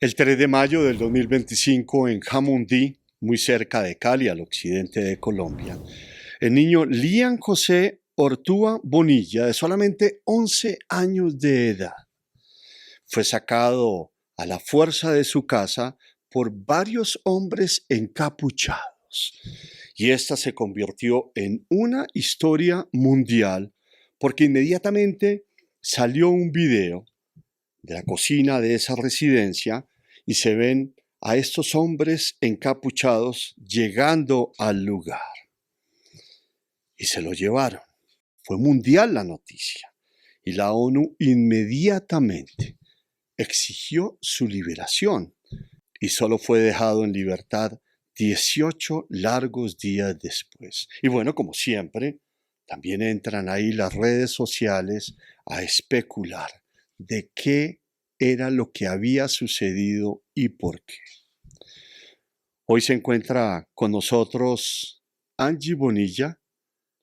El 3 de mayo del 2025 en Jamundí, muy cerca de Cali, al occidente de Colombia, el niño Lian José Ortúa Bonilla, de solamente 11 años de edad, fue sacado a la fuerza de su casa por varios hombres encapuchados. Y esta se convirtió en una historia mundial porque inmediatamente salió un video de la cocina de esa residencia y se ven a estos hombres encapuchados llegando al lugar. Y se lo llevaron. Fue mundial la noticia. Y la ONU inmediatamente exigió su liberación y solo fue dejado en libertad 18 largos días después. Y bueno, como siempre, también entran ahí las redes sociales a especular de qué era lo que había sucedido y por qué. Hoy se encuentra con nosotros Angie Bonilla,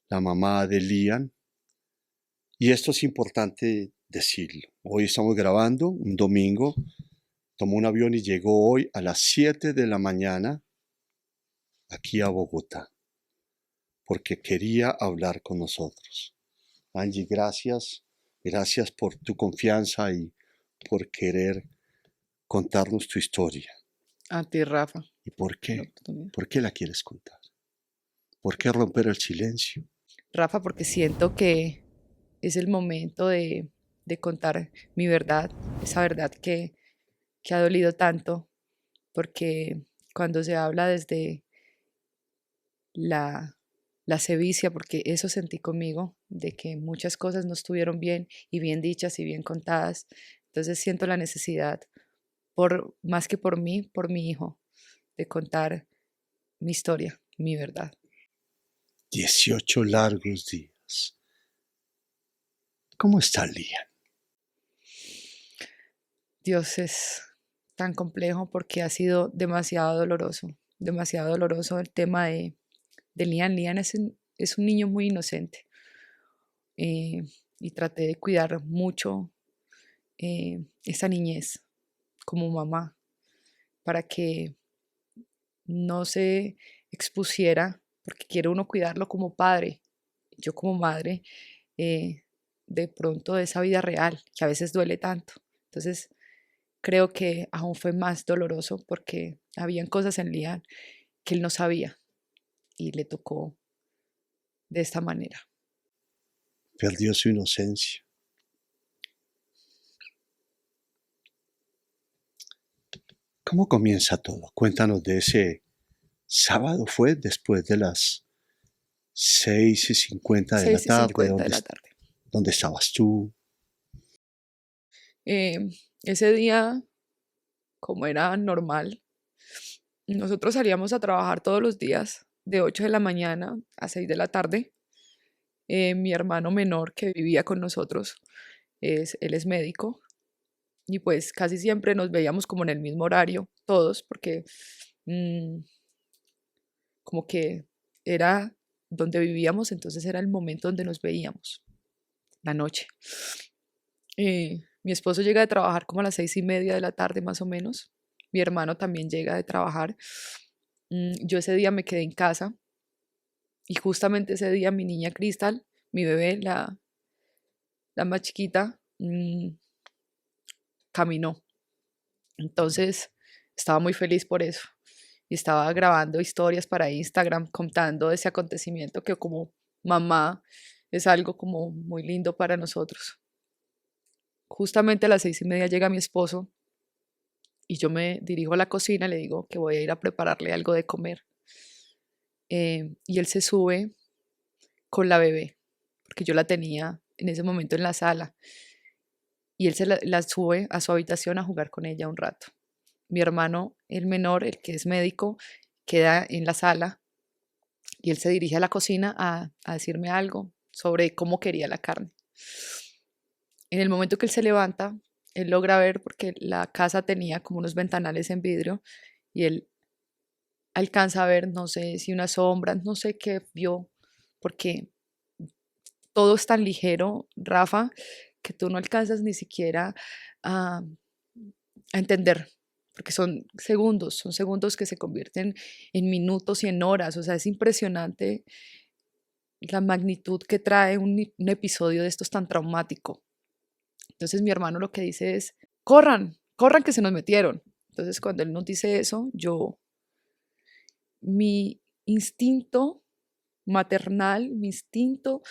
la mamá de Lian, y esto es importante decirlo. Hoy estamos grabando un domingo, tomó un avión y llegó hoy a las 7 de la mañana aquí a Bogotá, porque quería hablar con nosotros. Angie, gracias. Gracias por tu confianza y por querer contarnos tu historia. A ti, Rafa. ¿Y por la qué? oportunidad. ¿Por qué la quieres contar? ¿Por qué romper el silencio? Rafa, porque siento que es el momento de contar mi verdad, esa verdad que ha dolido tanto, porque cuando se habla desde la, la sevicia, porque eso sentí conmigo, de que muchas cosas no estuvieron bien y bien dichas y bien contadas, entonces siento la necesidad, más que por mí, por mi hijo, de contar mi historia, mi verdad. 18 largos días. ¿Cómo está Lian? Dios, es tan complejo porque ha sido demasiado doloroso el tema de Lian. Lian es un niño muy inocente, eh, y traté de cuidar mucho esa niñez como mamá para que no se expusiera, porque quiere uno cuidarlo como padre, yo como madre, eh, de pronto de esa vida real que a veces duele tanto. Entonces, creo que aún fue más doloroso porque habían cosas en Lian que él no sabía y le tocó de esta manera. Perdió su inocencia. ¿Cómo comienza todo? Cuéntanos de ese sábado, fue después de las 6:50 de la tarde. 6:50 de la tarde. ¿Dónde estabas tú? Eh, Ese día, como era normal, nosotros salíamos a trabajar todos los días de 8 de la mañana a 6 de la tarde. Mi hermano menor que vivía con nosotros, él es médico y pues casi siempre nos veíamos como en el mismo horario, todos, porque mm, como que era donde vivíamos, entonces era el momento donde nos veíamos, la noche. Mi esposo llega de trabajar como a las 6:30 de la tarde más o menos. Mi hermano también llega de trabajar. Yo ese día me quedé en casa y justamente ese día mi niña Crystal, mi bebé, la más chiquita, caminó. Entonces estaba muy feliz por eso y estaba grabando historias para Instagram contando ese acontecimiento que como mamá es algo como muy lindo para nosotros. Justamente a las 6:30 llega mi esposo y yo me dirijo a la cocina, le digo que voy a ir a prepararle algo de comer. Y él se sube con la bebé, porque yo la tenía en ese momento en la sala, y él la sube a su habitación a jugar con ella un rato. Mi hermano, el menor, el que es médico, queda en la sala y él se dirige a la cocina a decirme algo sobre cómo quería la carne. En el momento que él se levanta, él logra ver, porque la casa tenía como unos ventanales en vidrio, y él alcanza a ver, no sé si una sombra, no sé qué vio, porque todo es tan ligero, Rafa, que tú no alcanzas ni siquiera a entender, porque son segundos que se convierten en minutos y en horas, o sea, es impresionante la magnitud que trae un episodio de estos tan traumático. Entonces mi hermano lo que dice es, corran, corran que se nos metieron. Entonces cuando él nos dice eso, mi instinto maternal, mi instinto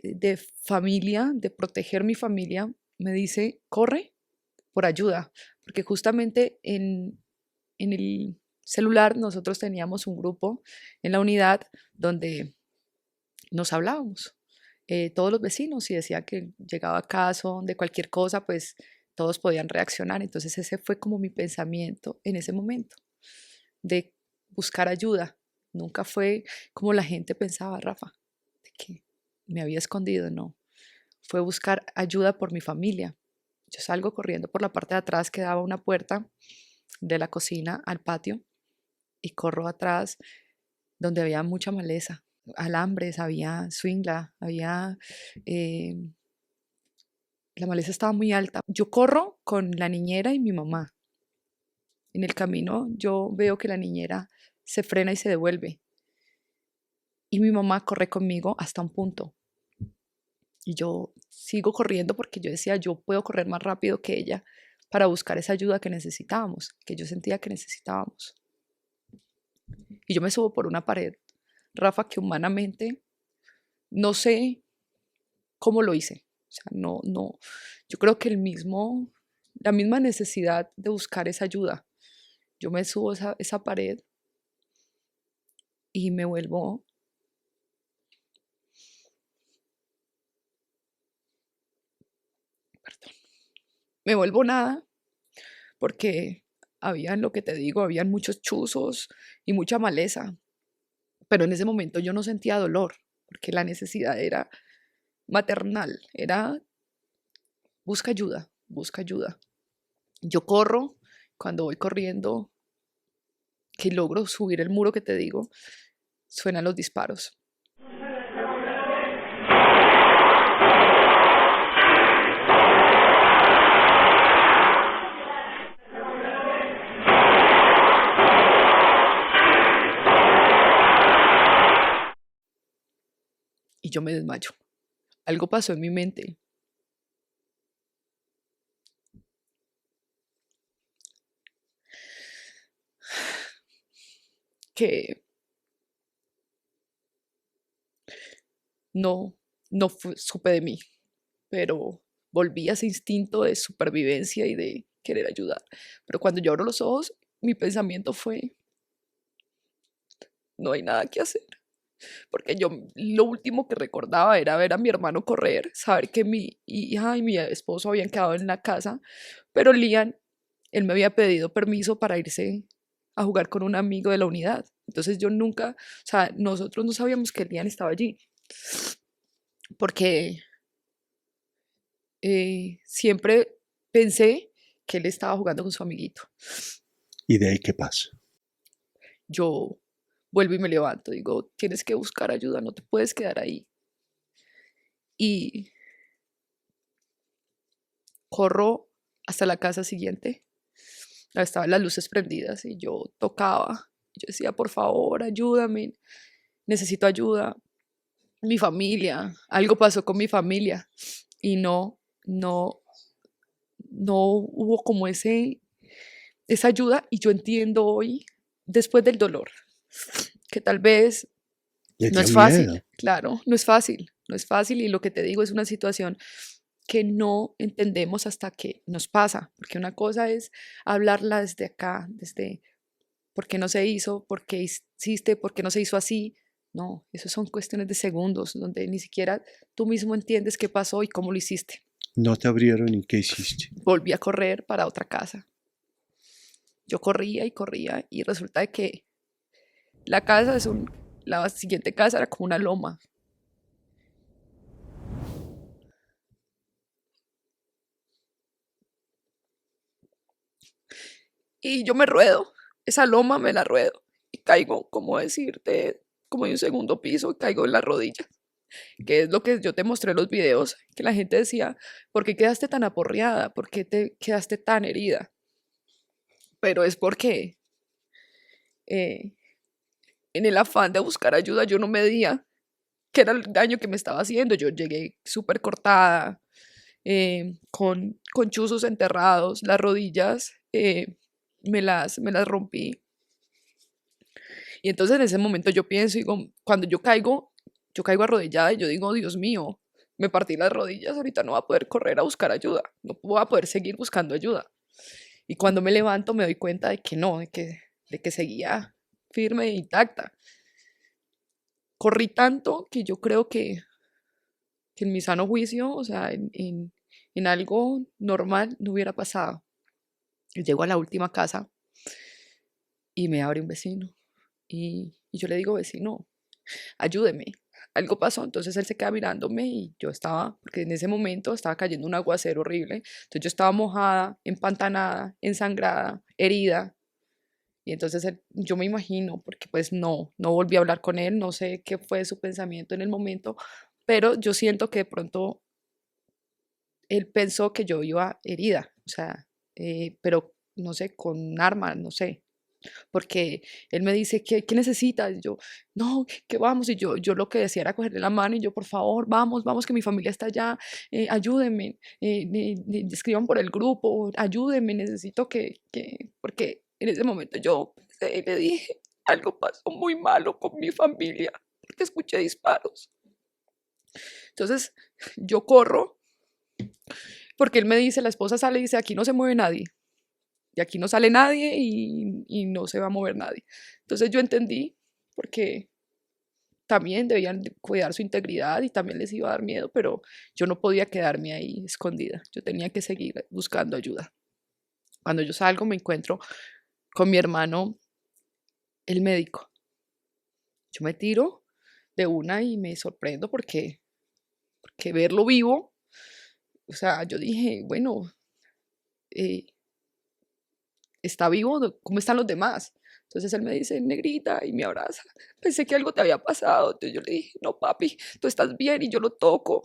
de familia, de proteger mi familia, me dice, corre por ayuda, porque justamente en el celular nosotros teníamos un grupo en la unidad donde nos hablábamos, todos los vecinos, y decía que llegaba caso de cualquier cosa, pues todos podían reaccionar. Entonces ese fue como mi pensamiento en ese momento, de buscar ayuda. Nunca fue como la gente pensaba, Rafa, de que me había escondido, no. Fue buscar ayuda por mi familia. Yo salgo corriendo por la parte de atrás que daba una puerta de la cocina al patio y corro atrás donde había mucha maleza, alambres, había swingla, eh, la maleza estaba muy alta. Yo corro con la niñera y mi mamá. En el camino yo veo que la niñera se frena y se devuelve. Y mi mamá corre conmigo hasta un punto. Y yo sigo corriendo porque yo decía, yo puedo correr más rápido que ella para buscar esa ayuda que necesitábamos, que yo sentía que necesitábamos. Y yo me subo por una pared, Rafa, que humanamente no sé cómo lo hice. O sea, yo creo que la misma necesidad de buscar esa ayuda. Yo me subo esa pared y me vuelvo, perdón, me vuelvo nada, porque habían, lo que te digo, habían muchos chuzos y mucha maleza. Pero en ese momento yo no sentía dolor, porque la necesidad era maternal, era busca ayuda, busca ayuda. Yo corro, cuando voy corriendo, que logro subir el muro que te digo, suenan los disparos. Y yo me desmayo. Algo pasó en mi mente. Que no, supe de mí, pero volví a ese instinto de supervivencia y de querer ayudar. Pero cuando yo abro los ojos, mi pensamiento fue, no hay nada que hacer. Porque yo lo último que recordaba era ver a mi hermano correr, saber que mi hija y mi esposo habían quedado en la casa, pero Lian, él me había pedido permiso para irse a jugar con un amigo de la unidad. Entonces yo nunca, o sea, nosotros no sabíamos que Lian estaba allí, porque siempre pensé que él estaba jugando con su amiguito. ¿Y de ahí qué pasa? Yo vuelvo y me levanto, digo, tienes que buscar ayuda, no te puedes quedar ahí. Y corro hasta la casa siguiente. Estaban las luces prendidas y yo tocaba. Yo decía, por favor, ayúdame, necesito ayuda. Mi familia, algo pasó con mi familia y no, no hubo como esa ayuda. Y yo entiendo hoy, después del dolor, que tal vez Le no dio es miedo. fácil, claro, no es fácil, no es fácil, y lo que te digo es una situación que no entendemos hasta que nos pasa, porque una cosa es hablarla desde acá, desde por qué no se hizo, por qué hiciste, por qué no se hizo así. No, eso son cuestiones de segundos, donde ni siquiera tú mismo entiendes qué pasó y cómo lo hiciste. No te abrieron y qué hiciste. Volví a correr para otra casa. Yo corría y resulta de que la siguiente casa era como una loma. Y yo me ruedo, esa loma me la ruedo y caigo, como decirte, como de un segundo piso, y caigo en las rodillas, que es lo que yo te mostré en los videos, que la gente decía, ¿por qué quedaste tan aporreada? ¿Por qué te quedaste tan herida? pero es porque eh, en el afán de buscar ayuda yo no medía qué era el daño que me estaba haciendo. Yo llegué súper cortada, con chuzos enterrados, las rodillas me las rompí. Y entonces en ese momento yo pienso, digo, cuando yo caigo arrodillada y yo digo, Dios mío, me partí las rodillas, ahorita no voy a poder correr a buscar ayuda, no voy a poder seguir buscando ayuda. Y cuando me levanto me doy cuenta de que no, de que seguía firme e intacta. Corrí tanto que yo creo que en mi sano juicio, o sea, en algo normal no hubiera pasado. Y llego a la última casa y me abre un vecino. Y yo le digo, vecino, ayúdeme. Algo pasó, entonces él se queda mirándome y yo estaba, porque en ese momento estaba cayendo un aguacero horrible, entonces yo estaba mojada, empantanada, ensangrada, herida, y entonces yo me imagino, porque pues no volví a hablar con él, no sé qué fue su pensamiento en el momento, pero yo siento que de pronto él pensó que yo iba herida, o sea, pero no sé, con un arma, no sé, porque él me dice, ¿qué necesitas? Y yo, no, que vamos. Y yo lo que decía era cogerle la mano y yo, por favor, vamos, vamos, que mi familia está allá, ayúdenme, escriban por el grupo, ayúdenme, necesito porque en ese momento yo pensé y le dije, algo pasó muy malo con mi familia, porque escuché disparos. Entonces yo corro, porque él me dice, la esposa sale y dice, aquí no se mueve nadie. Y aquí no sale nadie y no se va a mover nadie. Entonces yo entendí, porque también debían cuidar su integridad y también les iba a dar miedo, pero yo no podía quedarme ahí escondida. Yo tenía que seguir buscando ayuda. Cuando yo salgo me encuentro con mi hermano, el médico. Yo me tiro de una y me sorprendo porque verlo vivo, o sea, yo dije, bueno, eh, ¿está vivo? ¿Cómo están los demás? Entonces él me dice, negrita, y me abraza. Pensé que algo te había pasado. Entonces yo le dije, no, papi, tú estás bien, y yo lo toco.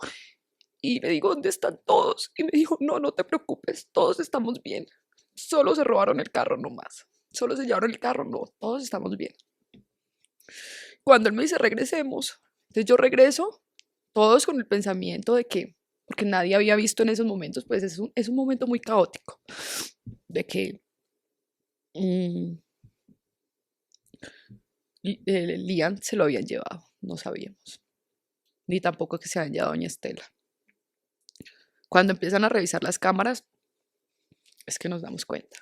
Y le digo, ¿dónde están todos? Y me dijo, no, no te preocupes, todos estamos bien. Solo se robaron el carro, no más. Solo se llevaron el carro, no, todos estamos bien. Cuando él me dice, regresemos, entonces yo regreso, todos con el pensamiento de que, porque nadie había visto en esos momentos, pues es un momento muy caótico, de que mm, Lian se lo habían llevado, no sabíamos, ni tampoco que se habían llevado a doña Estela. Cuando empiezan a revisar las cámaras, es que nos damos cuenta.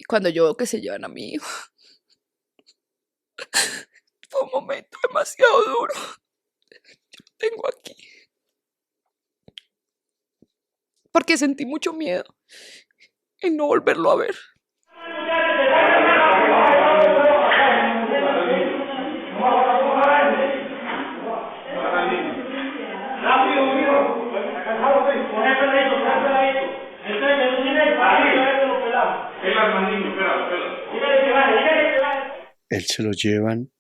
Y cuando yo veo que se llevan a mi hijo, fue un momento demasiado duro. Yo lo tengo aquí. Porque sentí mucho miedo en no volverlo a ver. Él se lo llevan,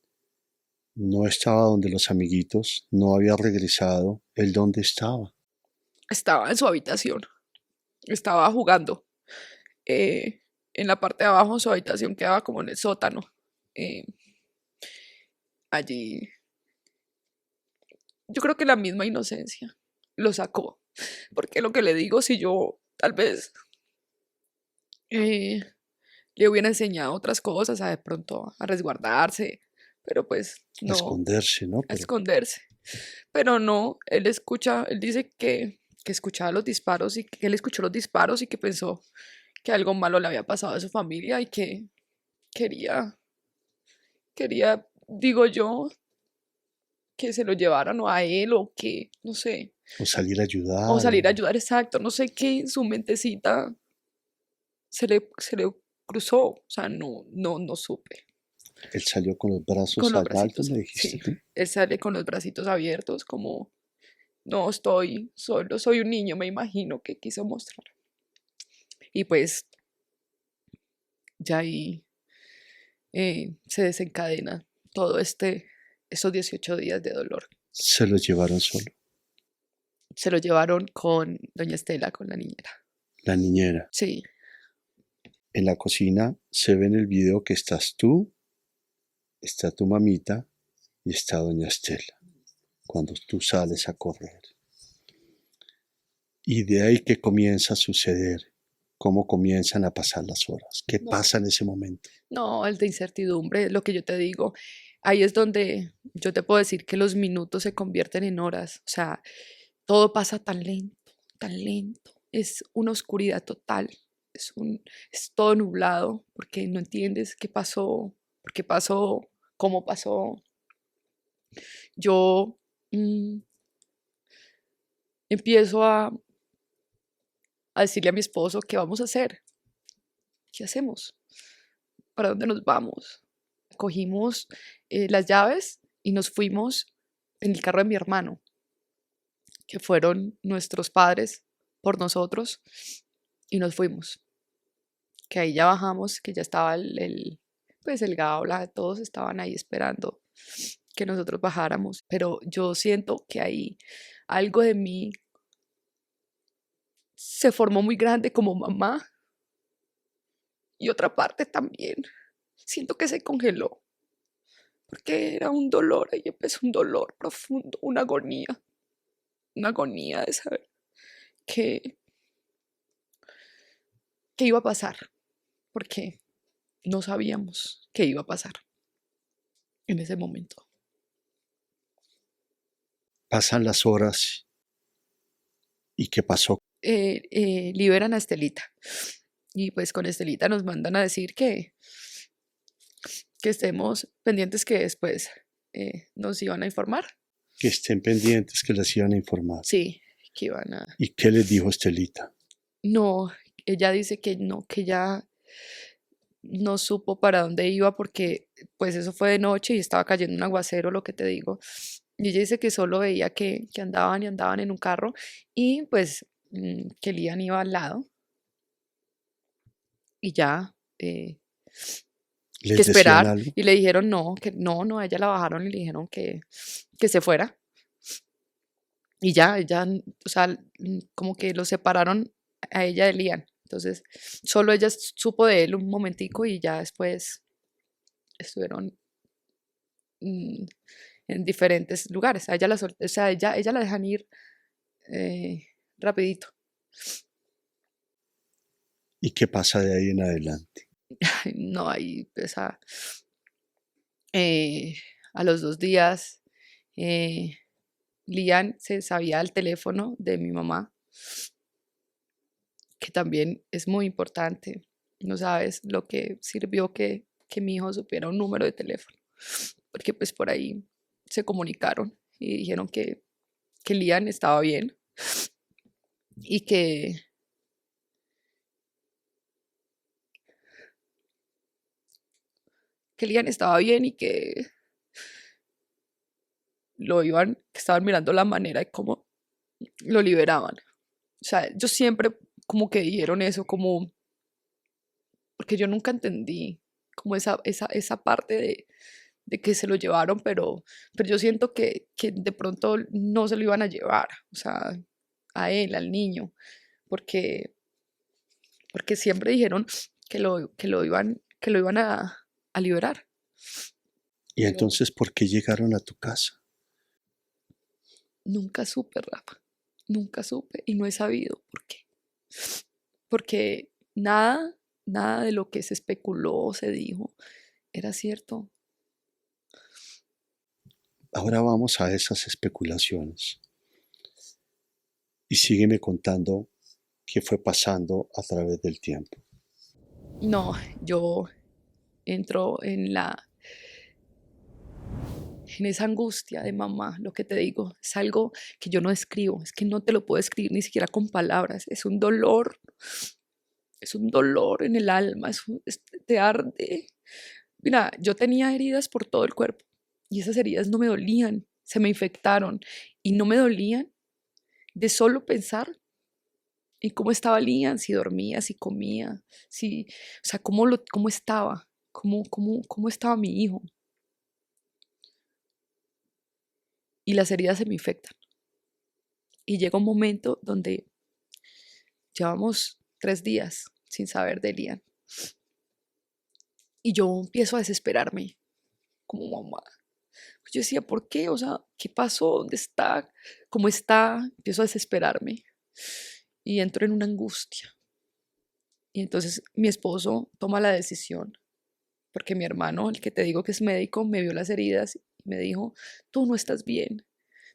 no estaba donde los amiguitos, no había regresado. ¿Él dónde estaba? Estaba en su habitación, estaba jugando. En la parte de abajo su habitación quedaba como en el sótano. Eh, allí, yo creo que la misma inocencia lo sacó. Porque lo que le digo, si yo tal vez eh, le hubiera enseñado otras cosas, a de pronto a resguardarse, pero pues A no, esconderse, ¿no? a Pero esconderse. Pero no, él dice que escuchaba los disparos y que él escuchó los disparos y que pensó que algo malo le había pasado a su familia y que quería, digo yo, que se lo llevaran o a él o que, no sé, o salir a o ayudar. salir a ayudar, exacto, no sé qué en su mentecita se le cruzó, o sea, no supe. Él salió con los brazos Con los allá altos, bracitos, me dijiste sí, tú. él sale con los bracitos abiertos como, no estoy solo, soy un niño, me imagino que quiso mostrar. Y pues ya ahí se desencadena todo esos 18 días de dolor. Se lo llevaron solo. Se lo llevaron con doña Estela, con la niñera. La niñera. Sí, En la cocina se ve en el video que estás tú, está tu mamita y está doña Estela, cuando tú sales a correr. Y de ahí que comienza a suceder, cómo comienzan a pasar las horas, qué No, pasa en ese momento. no, el de incertidumbre, lo que yo te digo, ahí es donde yo te puedo decir que los minutos se convierten en horas, o sea, todo pasa tan lento, es una oscuridad total, es todo nublado, porque no entiendes qué pasó, por qué pasó, cómo pasó. Yo mm, empiezo a decirle a mi esposo, ¿qué vamos a hacer? ¿Qué hacemos? ¿Para dónde nos vamos? Cogimos las llaves y nos fuimos en el carro de mi hermano, que fueron nuestros padres por nosotros, y nos fuimos. Que ahí ya bajamos, que ya estaba pues el Gabla, todos estaban ahí esperando que nosotros bajáramos. Pero yo siento que ahí algo de mí se formó muy grande como mamá y otra parte también. Siento que se congeló porque era un dolor, ahí empezó un dolor profundo, una agonía de saber que, que iba a pasar, porque no sabíamos qué iba a pasar en ese momento. Pasan las horas y qué pasó. Liberan a Estelita y pues con Estelita nos mandan a decir que estemos pendientes que después nos iban a informar. Que estén pendientes, que les iban a informar. Sí, que iban a... ¿Y qué les dijo Estelita? No, ella dice que no, que ya no supo para dónde iba porque pues eso fue de noche y estaba cayendo un aguacero, lo que te digo. Y ella dice que solo veía que andaban y andaban en un carro y pues que Lian iba al lado y ya, que ¿Les decían esperar. algo? Y le dijeron no, que no, no, a ella la bajaron y le dijeron que se fuera. Y ya, ella, o sea, como que lo separaron a ella de Lian. Entonces, solo ella supo de él un momentico y ya después estuvieron mm, en diferentes lugares. A ella o sea, ella la dejan ir rapidito. ¿Y qué pasa de ahí en adelante? No, ahí, pues, eh, a los 2 días, eh, Lian se sabía el teléfono de mi mamá, que también es muy importante. No sabes lo que sirvió que mi hijo supiera un número de teléfono, porque pues por ahí se comunicaron y dijeron que Lian estaba bien y que Lian estaba bien y que estaban mirando la manera de cómo lo liberaban. O sea, yo siempre como que dijeron eso, como, porque yo nunca entendí como esa parte de que se lo llevaron, pero yo siento que de pronto no se lo iban a llevar, o sea, a él, al niño, porque, porque siempre dijeron que lo iban a liberar. ¿Y Pero entonces por qué llegaron a tu casa? nunca supe, Rafa, nunca supe y no he sabido por qué. Porque nada de lo que se especuló o se dijo era cierto. Ahora vamos a esas especulaciones y sígueme contando qué fue pasando a través del tiempo. No, yo entro en esa angustia de mamá, lo que te digo, es algo que yo no escribo, es que no te lo puedo escribir ni siquiera con palabras, es un dolor en el alma, te arde. Mira, yo tenía heridas por todo el cuerpo y esas heridas no me dolían, se me infectaron y no me dolían de solo pensar en cómo estaba Lian, si dormía, si comía, si, o sea, cómo estaba, cómo estaba mi hijo. Y las heridas se me infectan. Y llega un momento donde llevamos 3 días sin saber de Lian. Y yo empiezo a desesperarme como mamá. Yo decía, ¿por qué? O sea, ¿qué pasó? ¿Dónde está? ¿Cómo está? Empiezo a desesperarme y entro en una angustia. Y entonces mi esposo toma la decisión, porque mi hermano, el que te digo que es médico, me vio las heridas y me dijo, tú no estás bien,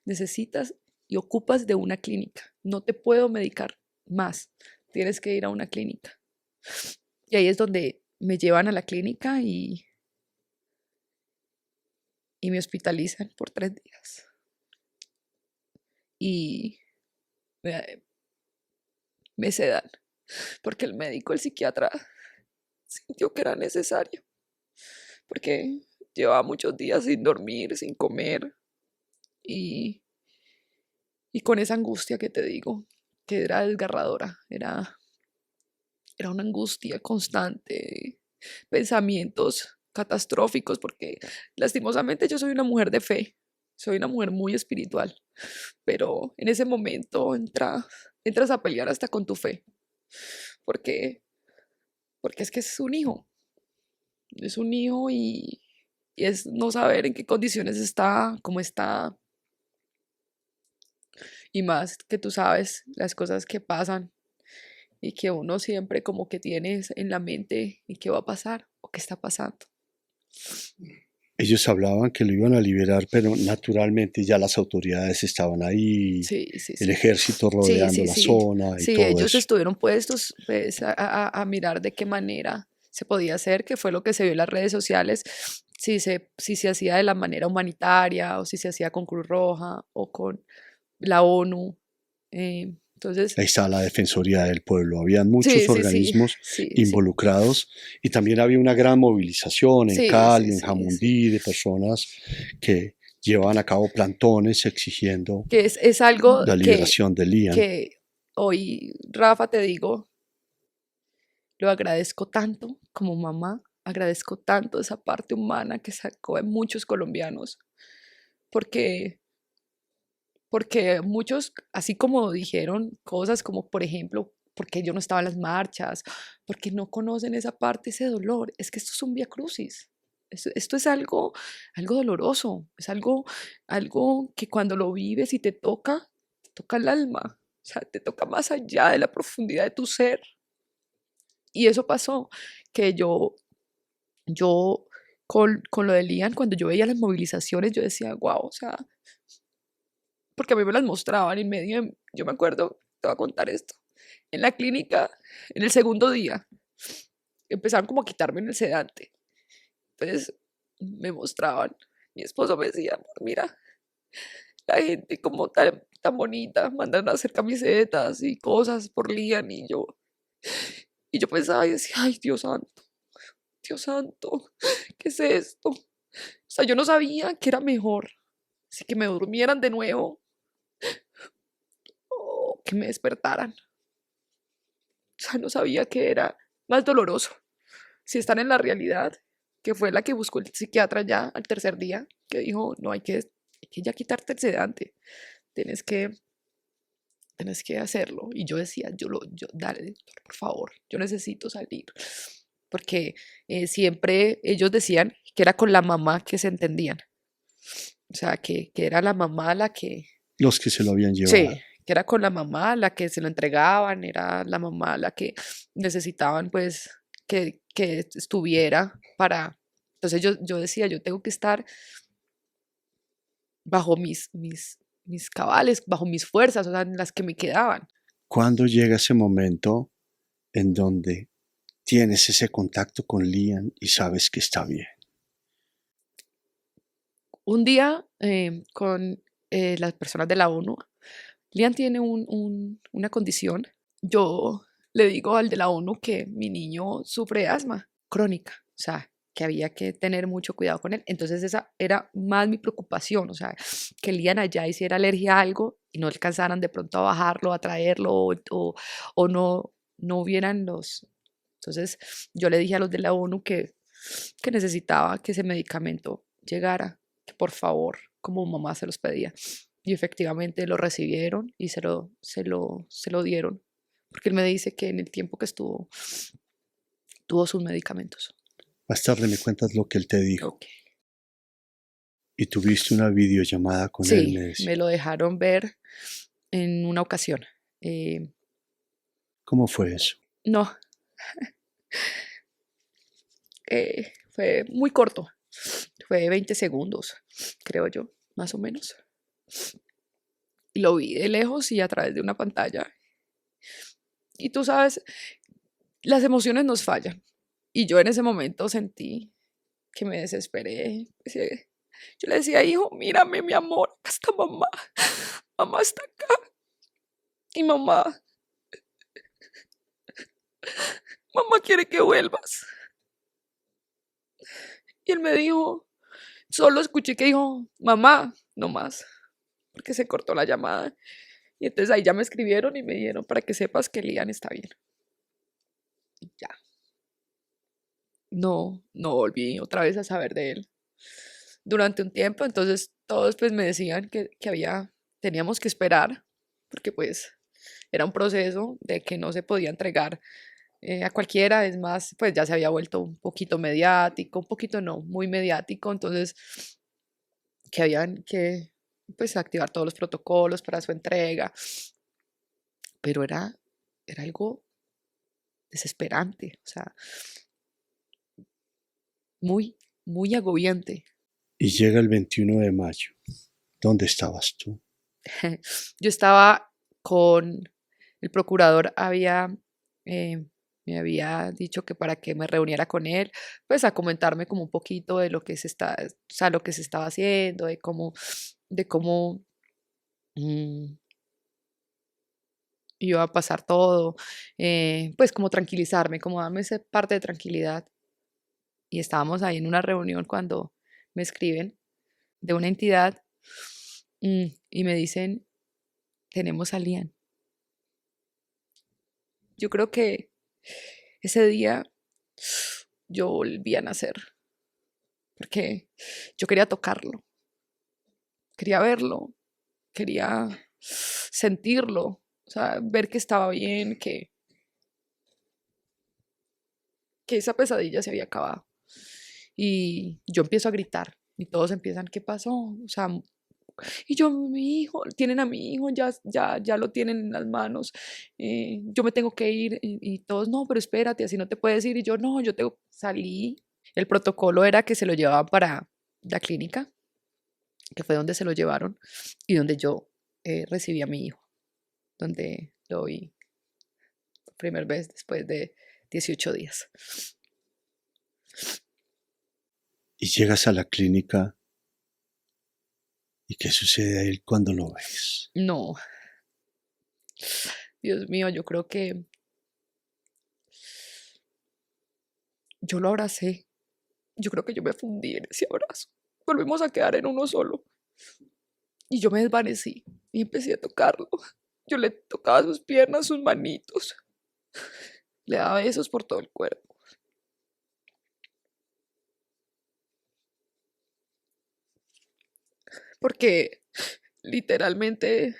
necesitas y ocupas de una clínica, no te puedo medicar más, tienes que ir a una clínica. Y ahí es donde me llevan a la clínica y me hospitalizan por 3 días. Y me, me sedan, porque el médico, el psiquiatra, sintió que era necesario, porque llevaba muchos días sin dormir, sin comer y, y con esa angustia que te digo, que era desgarradora, era una angustia constante, pensamientos catastróficos, porque lastimosamente yo soy una mujer de fe, soy una mujer muy espiritual, pero en ese momento entras a pelear hasta con tu fe, porque, porque es que es un hijo y es no saber en qué condiciones está, cómo está, y más que tú sabes las cosas que pasan y que uno siempre como que tienes en la mente y qué va a pasar o qué está pasando. Ellos hablaban que lo iban a liberar, pero naturalmente ya las autoridades estaban ahí, Sí, sí, el sí. ejército Sí, rodeando sí, la sí. zona y Sí, todo ellos eso. estuvieron puestos pues, a mirar de qué manera se podía hacer, que fue lo que se vio en las redes sociales, si se hacía de la manera humanitaria o si se hacía con Cruz Roja o con la ONU. Entonces, Ahí está la Defensoría del Pueblo. Habían muchos sí, sí, sí, organismos sí, sí, involucrados y también había una gran movilización en sí, sí, Cali, en sí, sí. Jamundí, de personas que llevaban a cabo plantones exigiendo Que es algo la liberación de Lian. que hoy, Rafa, te digo, lo agradezco tanto como mamá, agradezco tanto esa parte humana que sacó en muchos colombianos, porque, porque muchos, así como dijeron cosas como, por ejemplo, porque yo no estaba en las marchas, porque no conocen esa parte, ese dolor, es que esto es un vía crucis. Esto es algo doloroso, es algo que cuando lo vives y te toca el alma, o sea, te toca más allá de la profundidad de tu ser. Y eso pasó, que yo con lo de Lian, cuando yo veía las movilizaciones, yo decía, wow, o sea, porque a mí me las mostraban en medio, yo me acuerdo, te voy a contar esto, en la clínica, en el segundo día, empezaron como a quitarme en el sedante, entonces me mostraban, mi esposo me decía, "Amor, mira, la gente como tan bonita, mandan a hacer camisetas y cosas por Lian, y yo pensaba y decía, ay, Dios santo, ¿qué es esto? O sea, yo no sabía que era mejor, si que me durmieran de nuevo o que me despertaran. O sea, no sabía que era más doloroso. Si están en la realidad, que fue la que buscó el psiquiatra ya al tercer día, que dijo, no, hay que ya quitarte el sedante, tienes que, tienes que hacerlo. Y yo decía, dale, doctor, por favor, yo necesito salir. Porque siempre ellos decían que era con la mamá que se entendían. O sea, que era la mamá la que, Los que se lo habían sí, llevado. que era con la mamá la que se lo entregaban, era la mamá la que necesitaban pues que estuviera para... Entonces yo decía, yo tengo que estar bajo mis cabales, bajo mis fuerzas, o sea, en las que me quedaban. ¿Cuándo llega ese momento en donde tienes ese contacto con Lian y sabes que está bien? Un día con las personas de la ONU, Lian tiene una condición. Yo le digo al de la ONU que mi niño sufre de asma crónica, o sea, que había que tener mucho cuidado con él. Entonces esa era más mi preocupación, o sea, que Lian allá hiciera alergia a algo y no alcanzaran de pronto a bajarlo, a traerlo o no hubieran los... Entonces yo le dije a los de la ONU que necesitaba que ese medicamento llegara, que por favor, como mamá se los pedía. Y efectivamente lo recibieron y se lo dieron. Porque él me dice que en el tiempo que estuvo tuvo sus medicamentos. Más tarde me cuentas lo que él te dijo. Ok. Y tuviste una videollamada con él, Sí, me decía. me lo dejaron ver en una ocasión. ¿Cómo fue eso? No, fue muy corto. Fue 20 segundos, creo yo, más o menos. Y lo vi de lejos y a través de una pantalla. Y tú sabes, las emociones nos fallan. Y yo en ese momento sentí que me desesperé. Yo le decía, hijo, mírame, mi amor, acá está mamá. Mamá está acá. Y mamá quiere que vuelvas. Y él me dijo, solo escuché que dijo, mamá, no más, porque se cortó la llamada. Y entonces ahí ya me escribieron y me dijeron para que sepas que Lian está bien. Y ya. No volví otra vez a saber de él durante un tiempo. Entonces todos pues me decían que teníamos que esperar, porque pues era un proceso de que no se podía entregar a cualquiera. Es más, pues ya se había vuelto un poquito mediático, un poquito no, muy mediático. Entonces que habían que pues activar todos los protocolos para su entrega. Pero era algo desesperante, o sea, muy agobiante. Y llega el 21 de mayo. ¿Dónde estabas tú? Yo estaba con el procurador, me había dicho que para que me reuniera con él, pues a comentarme como un poquito de lo que o sea, lo que se estaba haciendo, de cómo mm, iba a pasar todo, pues como tranquilizarme, como darme esa parte de tranquilidad. Y estábamos ahí en una reunión cuando me escriben de una entidad y me dicen, tenemos a Lian. Yo creo que ese día yo volví a nacer, porque yo quería tocarlo, quería verlo, quería sentirlo, o sea, ver que estaba bien, que esa pesadilla se había acabado. Y yo empiezo a gritar y todos empiezan, ¿qué pasó? O sea, y yo, mi hijo, tienen a mi hijo, ya lo tienen en las manos, yo me tengo que ir y todos, no, pero espérate, así no te puedes ir. Y yo, no, salí. El protocolo era que se lo llevaban para la clínica, que fue donde se lo llevaron y donde yo recibí a mi hijo, donde lo vi por primera vez después de 18 días. Y llegas a la clínica. ¿Y qué sucede ahí cuando lo ves? No, Dios mío, yo creo que yo lo abracé. Yo creo que yo me fundí en ese abrazo. Volvimos a quedar en uno solo. Y yo me desvanecí y empecé a tocarlo. Yo le tocaba sus piernas, sus manitos. Le daba besos por todo el cuerpo. Porque literalmente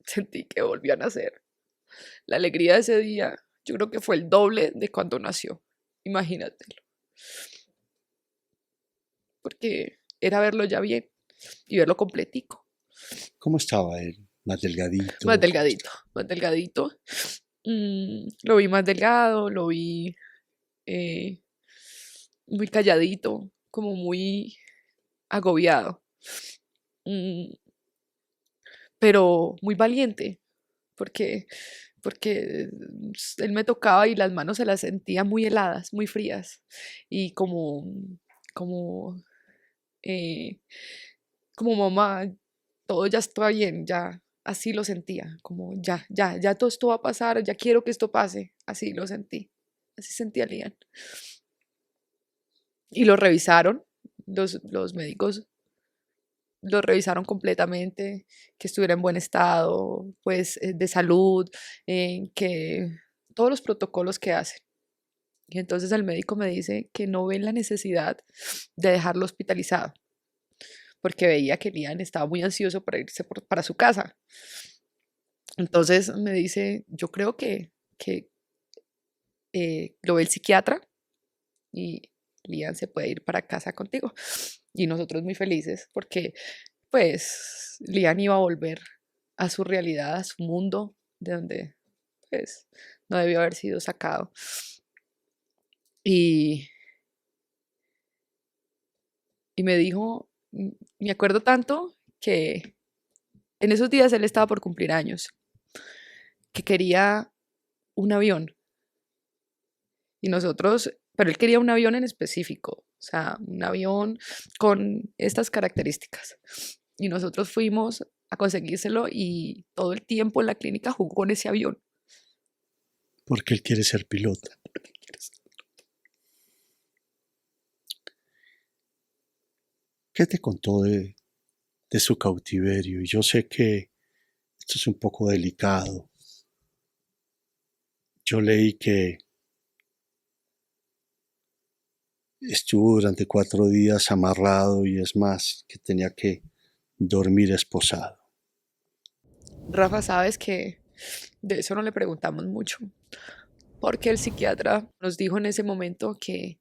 sentí que volví a nacer. La alegría de ese día, yo creo que fue el doble de cuando nació. Imagínatelo. Porque era verlo ya bien y verlo completico. ¿Cómo estaba él? ¿Más delgadito? Más delgadito, más delgadito. Lo vi más delgado, lo vi eh, muy calladito, como muy agobiado, mm, pero muy valiente, porque, porque él me tocaba y las manos se las sentía muy heladas, muy frías, y como, eh, como mamá, todo ya está bien, ya así lo sentía, como ya todo esto va a pasar, ya quiero que esto pase, así lo sentí, así sentía Lian. Y lo revisaron, los médicos lo revisaron completamente, que estuviera en buen estado, pues, de salud, que todos los protocolos que hacen. Y entonces el médico me dice que no ven la necesidad de dejarlo hospitalizado, porque veía que Lian estaba muy ansioso para irse para su casa. Entonces me dice, yo creo que lo ve el psiquiatra y Lian se puede ir para casa contigo. Y nosotros muy felices porque pues Lian iba a volver a su realidad, a su mundo, de donde pues no debió haber sido sacado. Y, y me dijo, me acuerdo tanto que en esos días él estaba por cumplir años, que quería un avión. Y nosotros, pero él quería un avión en específico, o sea, un avión con estas características. Y nosotros fuimos a conseguírselo y todo el tiempo en la clínica jugó con ese avión. Porque él quiere ser piloto. ¿Qué te contó de su cautiverio? Y yo sé que esto es un poco delicado. Yo leí que estuvo durante 4 días amarrado y es más, que tenía que dormir esposado. Rafa, sabes que de eso no le preguntamos mucho, porque el psiquiatra nos dijo en ese momento que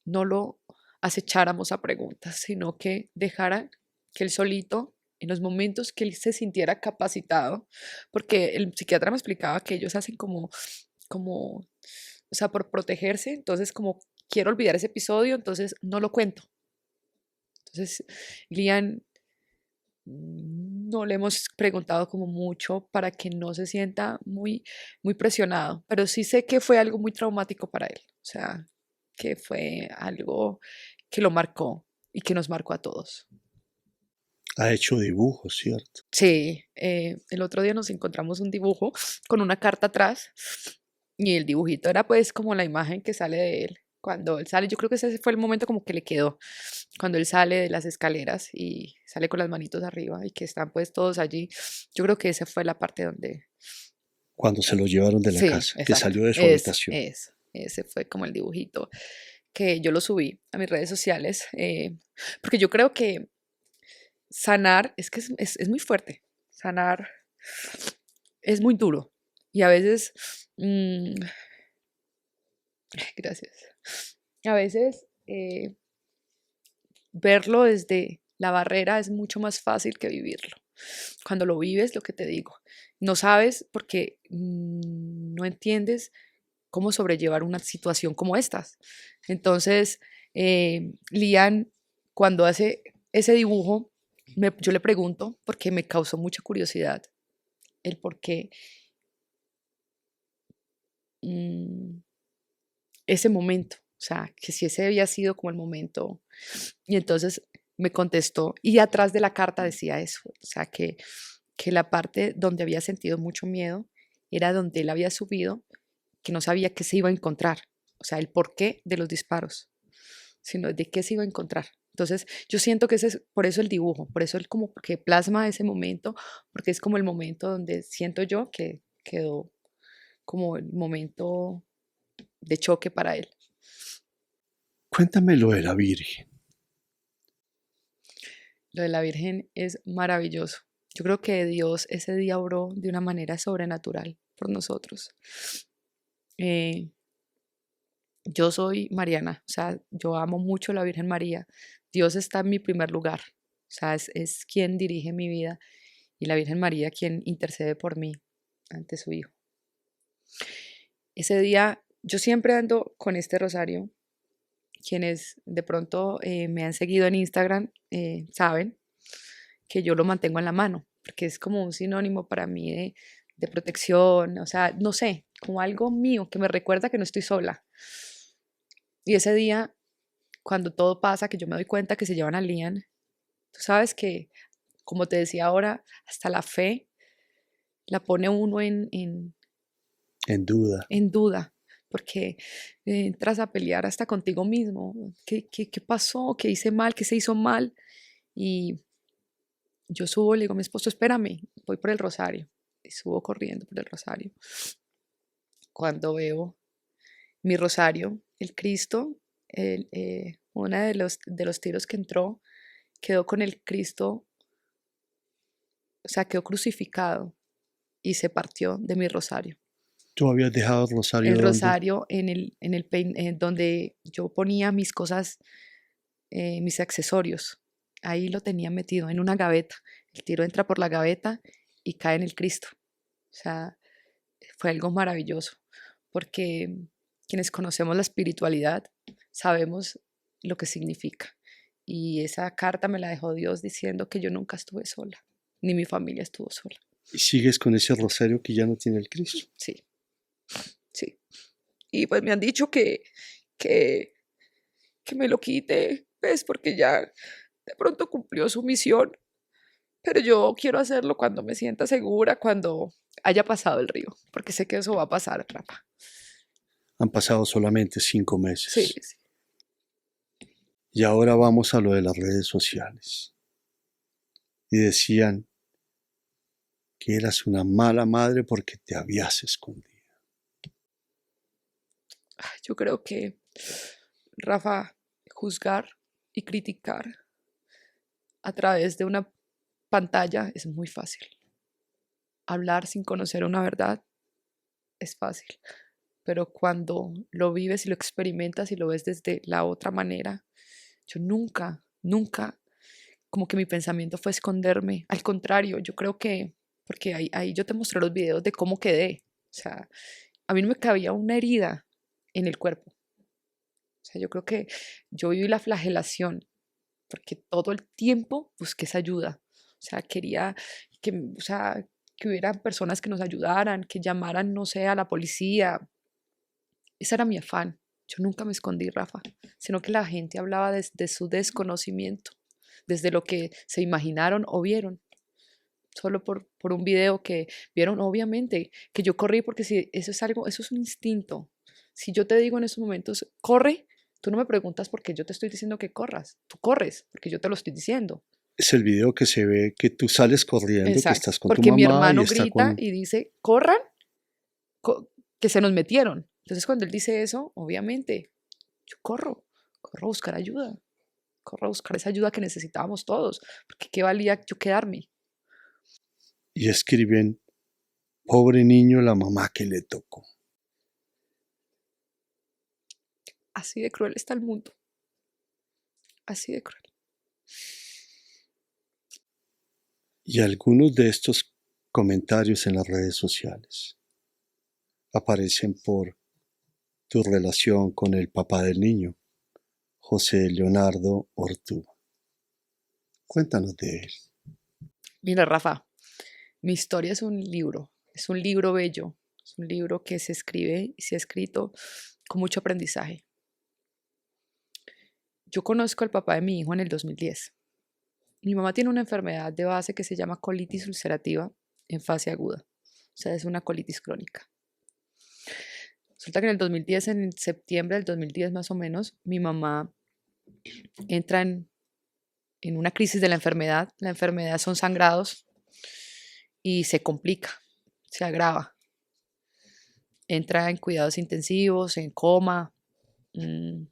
no lo acecháramos a preguntas, sino que dejara que él solito, en los momentos que él se sintiera capacitado, porque el psiquiatra me explicaba que ellos hacen o sea, por protegerse, entonces como quiero olvidar ese episodio, entonces no lo cuento. Entonces, Lian, no le hemos preguntado como mucho para que no se sienta muy presionado, pero sí sé que fue algo muy traumático para él, o sea, que fue algo que lo marcó y que nos marcó a todos. Ha hecho dibujos, ¿cierto? Sí, el otro día nos encontramos un dibujo con una carta atrás y el dibujito era pues como la imagen que sale de él. Cuando él sale, yo creo que ese fue el momento como que le quedó, cuando él sale de las escaleras y sale con las manitos arriba y que están pues todos allí. Yo creo que esa fue la parte donde... Cuando se lo llevaron de la Sí, casa, que exacto. salió de su habitación. Ese fue como el dibujito que yo lo subí a mis redes sociales, porque yo creo que sanar, es que es muy fuerte. Sanar es muy duro. Y a veces, gracias. A veces verlo desde la barrera es mucho más fácil que vivirlo. Cuando lo vives, lo que te digo, no sabes porque no entiendes cómo sobrellevar una situación como estas. Entonces, Lian, cuando hace ese dibujo, yo le pregunto, porque me causó mucha curiosidad, el por qué mm, ese momento, o sea, que si ese había sido como el momento. Y entonces me contestó, y atrás de la carta decía eso, o sea, que la parte donde había sentido mucho miedo era donde él había subido, que no sabía qué se iba a encontrar, o sea, el porqué de los disparos, sino de qué se iba a encontrar. Entonces, yo siento que ese es por eso el dibujo, por eso él como que plasma ese momento, porque es como el momento donde siento yo que quedó como el momento de choque para él. Cuéntame lo de la Virgen. Lo de la Virgen es maravilloso. Yo creo que Dios ese día obró de una manera sobrenatural por nosotros. Eh, yo soy mariana, o sea, yo amo mucho la Virgen María. Dios está en mi primer lugar, o sea, es quien dirige mi vida y la Virgen María quien intercede por mí ante su Hijo. Ese día yo siempre ando con este rosario. Quienes de pronto me han seguido en Instagram saben que yo lo mantengo en la mano, porque es como un sinónimo para mí de protección, o sea, no sé, como algo mío que me recuerda que no estoy sola. Y ese día, cuando todo pasa, que yo me doy cuenta que se llevan a Lian, tú sabes que, como te decía ahora, hasta la fe la pone uno En duda. en duda, porque entras a pelear hasta contigo mismo. ¿Qué pasó? ¿Qué hice mal? ¿Qué se hizo mal? Y yo subo, le digo a mi esposo, espérame, voy por el rosario. Y subo corriendo por el rosario. Cuando veo mi rosario, el Cristo, uno de los tiros que entró, quedó con el Cristo, o sea, quedó crucificado y se partió de mi rosario. ¿Tú habías dejado el rosario El dónde? rosario donde yo ponía mis cosas, mis accesorios. Ahí lo tenía metido en una gaveta. El tiro entra por la gaveta y cae en el Cristo. O sea, fue algo maravilloso, porque quienes conocemos la espiritualidad sabemos lo que significa. Y esa carta me la dejó Dios diciendo que yo nunca estuve sola, ni mi familia estuvo sola. Y sigues con ese rosario que ya no tiene el Cristo. Sí, sí. Y pues me han dicho que, que me lo quite, pues porque ya de pronto cumplió su misión, pero yo quiero hacerlo cuando me sienta segura, cuando haya pasado el río, porque sé que eso va a pasar, Rafa. Han pasado solamente 5 Sí, meses. sí. Y ahora vamos a lo de las redes sociales. Y decían que eras una mala madre porque te habías escondido. Yo creo que, Rafa, juzgar y criticar a través de una pantalla es muy fácil. Hablar sin conocer una verdad es fácil, pero cuando lo vives y lo experimentas y lo ves desde la otra manera, yo nunca, nunca, como que mi pensamiento fue esconderme. Al contrario, yo creo que, porque ahí yo te mostré los videos de cómo quedé. O sea, a mí no me cabía una herida en el cuerpo. O sea, yo creo que yo viví la flagelación porque todo el tiempo busqué esa ayuda. O sea, quería que, o sea, que hubieran personas que nos ayudaran, que llamaran, no sé, a la policía. Ese era mi afán. Yo nunca me escondí, Rafa, sino que la gente hablaba desde su desconocimiento, desde lo que se imaginaron o vieron, solo por un video que vieron, obviamente, que yo corrí, porque si eso es algo, eso es un instinto. Si yo te digo en esos momentos, corre, tú no me preguntas por qué yo te estoy diciendo que corras, tú corres, porque yo te lo estoy diciendo. Es el video que se ve que tú sales corriendo, que Exacto, estás con tu porque mi mamá y hermano está grita con... y dice, corran, que se nos metieron. Entonces cuando él dice eso, obviamente, yo corro a buscar ayuda, corro a buscar esa ayuda que necesitábamos todos, porque qué valía yo quedarme. Y escriben, pobre niño, la mamá que le tocó. Así de cruel está el mundo, así de cruel. Y algunos de estos comentarios en las redes sociales aparecen por tu relación con el papá del niño, José Leonardo Ortúa. Cuéntanos de él. Mira, Rafa, mi historia es un libro bello, es un libro que se escribe y se ha escrito con mucho aprendizaje. Yo conozco al papá de mi hijo en el 2010. Mi mamá tiene una enfermedad de base que se llama colitis ulcerativa en fase aguda, o sea, es una colitis crónica. Resulta que en el 2010, en septiembre del 2010 más o menos, mi mamá entra en una crisis de la enfermedad. La enfermedad son sangrados y se complica, se agrava. Entra en cuidados intensivos, en coma, mm,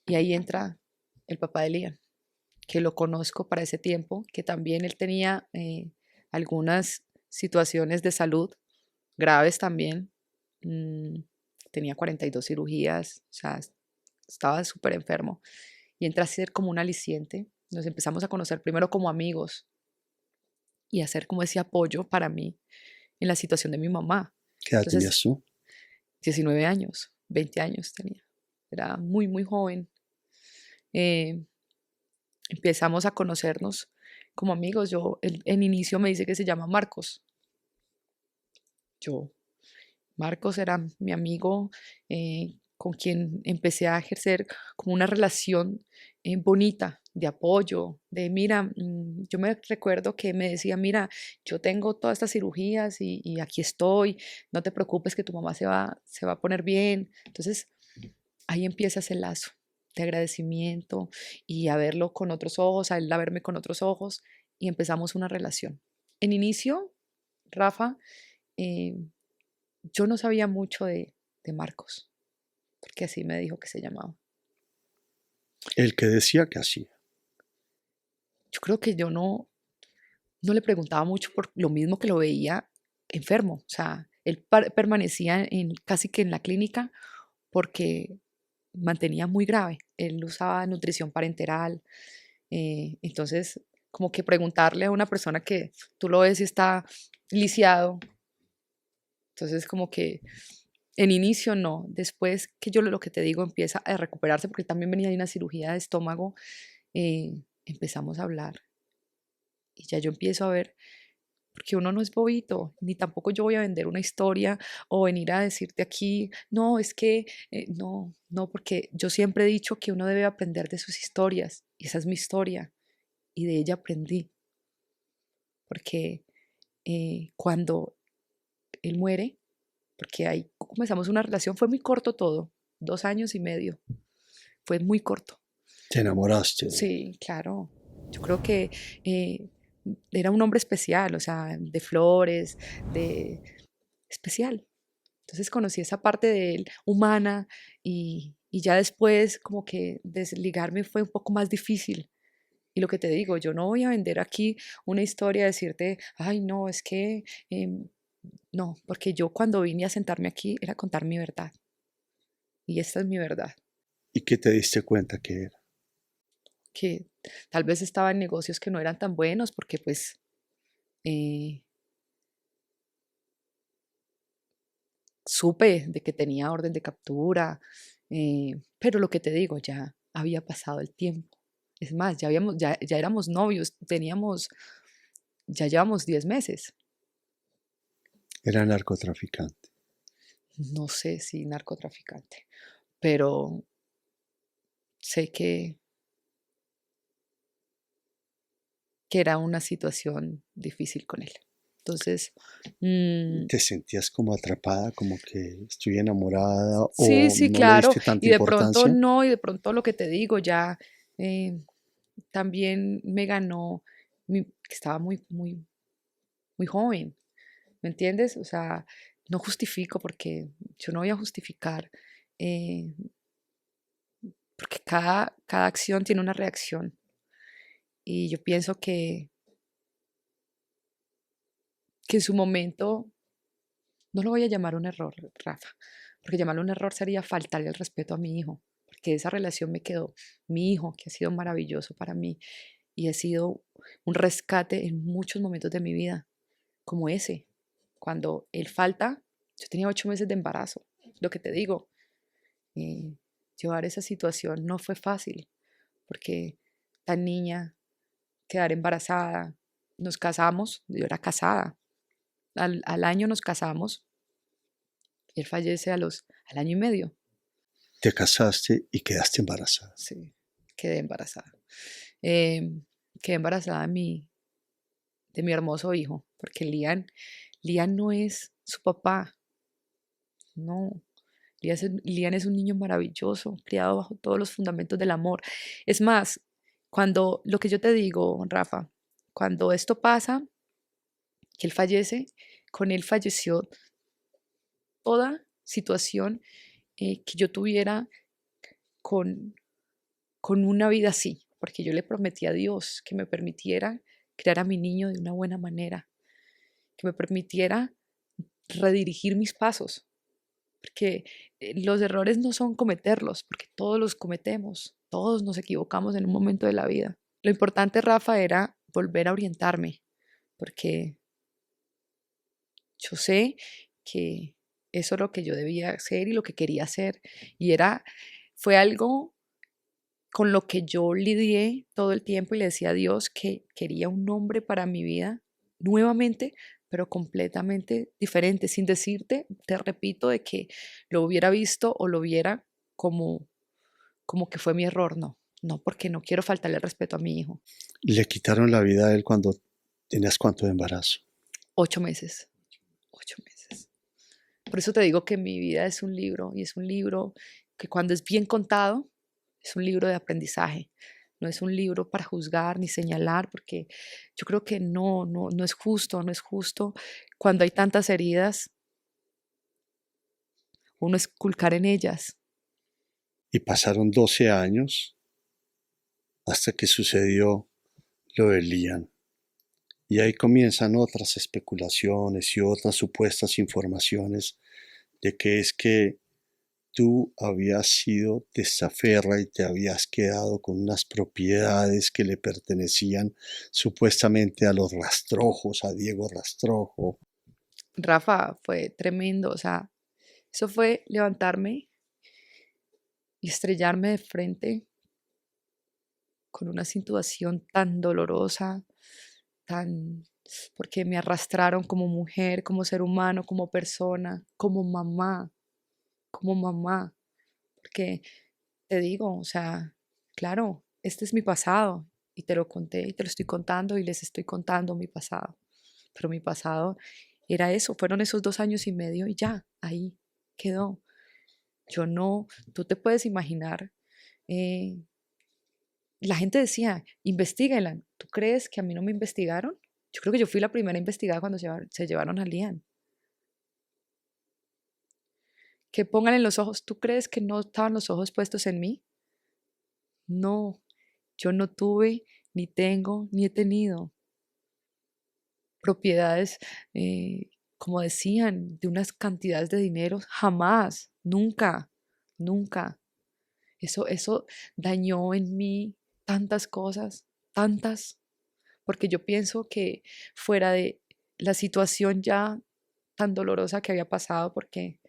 y ahí entra el papá de Lian, que lo conozco para ese tiempo, que también él tenía algunas situaciones de salud graves también. mm, Tenía 42 cirugías, o sea, estaba súper enfermo. Y entra a ser como un aliciente. Nos empezamos a conocer primero como amigos y a ser como ese apoyo para mí en la situación de mi mamá. ¿Qué edad Entonces, tenías tú? 19 años, 20 años tenía. Era muy, muy joven. Eh, Empezamos a conocernos como amigos. Él en inicio me dice que se llama Marcos. Yo, Marcos era mi amigo, con quien empecé a ejercer como una relación bonita, de apoyo, de mira, yo me recuerdo que me decía, mira, yo tengo todas estas cirugías y aquí estoy, no te preocupes que tu mamá se va a poner bien. Entonces, ahí empieza ese lazo de agradecimiento y a verlo con otros ojos, a él a verme con otros ojos y empezamos una relación. En inicio, Rafa, eh, yo no sabía mucho de Marcos, porque así me dijo que se llamaba. El que decía que hacía. Yo creo que yo no le preguntaba mucho por lo mismo que lo veía enfermo, o sea, él permanecía casi que en la clínica porque mantenía muy grave. Él usaba nutrición parenteral, entonces como que preguntarle a una persona que tú lo ves y está lisiado, entonces como que en inicio no, después que yo lo que te digo empieza a recuperarse, porque también venía de una cirugía de estómago, empezamos a hablar y ya yo empiezo a ver, porque uno no es bobito, ni tampoco yo voy a vender una historia o venir a decirte aquí, no, es que, no, no, porque yo siempre he dicho que uno debe aprender de sus historias, y esa es mi historia, y de ella aprendí, porque cuando él muere, porque ahí comenzamos una relación, fue muy corto todo, 2 años y medio, fue muy corto. Te enamoraste de él. Sí, claro. Yo creo que eh, era un hombre especial, o sea, de flores, de especial. Entonces conocí esa parte de él humana y ya después como que desligarme fue un poco más difícil. Y lo que te digo, yo no voy a vender aquí una historia, decirte, ay, no, es que, no, porque yo cuando vine a sentarme aquí era contar mi verdad. Y esta es mi verdad, ¿Y qué te diste cuenta que era? que tal vez estaba en negocios que no eran tan buenos porque pues eh, supe de que tenía orden de captura, pero lo que te digo, ya había pasado el tiempo. Es más, ya éramos novios, ya llevamos 10 meses. Era narcotraficante. No sé si narcotraficante, pero sé que era una situación difícil con él. Entonces, ¿Te sentías como atrapada, como que estoy enamorada sí, o sí, no le claro. diste tanta Y de pronto importancia? no, y de pronto lo que te digo, ya eh, también me ganó, que estaba muy, muy, muy joven, ¿me entiendes? O sea, no justifico porque yo no voy a justificar, eh, porque cada acción tiene una reacción. Y yo pienso que en su momento, no lo voy a llamar un error, Rafa, porque llamarlo un error sería faltarle el respeto a mi hijo, porque esa relación me quedó, mi hijo, que ha sido maravilloso para mí y ha sido un rescate en muchos momentos de mi vida, como ese. Cuando él falta, yo tenía 8 meses de embarazo. Lo que te digo, eh, llevar esa situación no fue fácil, porque tan niña, quedar embarazada, nos casamos, yo era casada, al año nos casamos y él fallece al año y medio. Te casaste y quedaste embarazada. Sí, quedé embarazada. Em, Quedé embarazada de mi hermoso hijo, porque Lian no es su papá, no. Lian es un niño maravilloso, criado bajo todos los fundamentos del amor. Es más, cuando lo que yo te digo, Rafa, cuando esto pasa, que él fallece, con él falleció toda situación que yo tuviera con, con una vida así, porque yo le prometí a Dios que me permitiera criar a mi niño de una buena manera, que me permitiera redirigir mis pasos, porque los errores no son cometerlos, porque todos los cometemos, todos nos equivocamos en un momento de la vida. Lo importante, Rafa, era volver a orientarme, porque yo sé que eso es lo que yo debía hacer y lo que quería hacer, y fue algo con lo que yo lidié todo el tiempo y le decía a Dios que quería un nombre para mi vida nuevamente, pero completamente diferente, sin decirte, te repito, de que lo hubiera visto o lo viera como que fue mi error, no, no, porque no quiero faltarle el respeto a mi hijo. Le quitaron la vida a él cuando tenías cuánto de embarazo. 8 meses, 8 meses. Por eso te digo que mi vida es un libro y es un libro que cuando es bien contado, es un libro de aprendizaje. No es un libro para juzgar ni señalar, porque yo creo que no, no, no es justo, no es justo cuando hay tantas heridas, uno esculcar en ellas. Y pasaron 12 años hasta que sucedió lo de Lian. Y ahí comienzan otras especulaciones y otras supuestas informaciones de que es que tú habías sido testaferra y te habías quedado con unas propiedades que le pertenecían supuestamente a los Rastrojos, a Diego Rastrojo. Rafa, fue tremendo, o sea, eso fue levantarme y estrellarme de frente con una situación tan dolorosa, tan, porque me arrastraron como mujer, como ser humano, como persona, como mamá, porque te digo, o sea, claro, este es mi pasado y te lo conté y te lo estoy contando y les estoy contando mi pasado, pero mi pasado era eso, fueron esos 2 años y medio y ya, ahí quedó. Yo no, tú te puedes imaginar, eh, la gente decía, investíguenla. ¿Tú crees que a mí no me investigaron? Yo creo que yo fui la primera investigada cuando se llevaron a Lian. Que pongan en los ojos. ¿Tú crees que no estaban los ojos puestos en mí? No, yo no tuve, ni tengo, ni he tenido propiedades, como decían, de unas cantidades de dinero. Jamás, nunca, nunca. Eso dañó en mí tantas cosas, tantas. Porque yo pienso que fuera de la situación ya tan dolorosa que había pasado, porque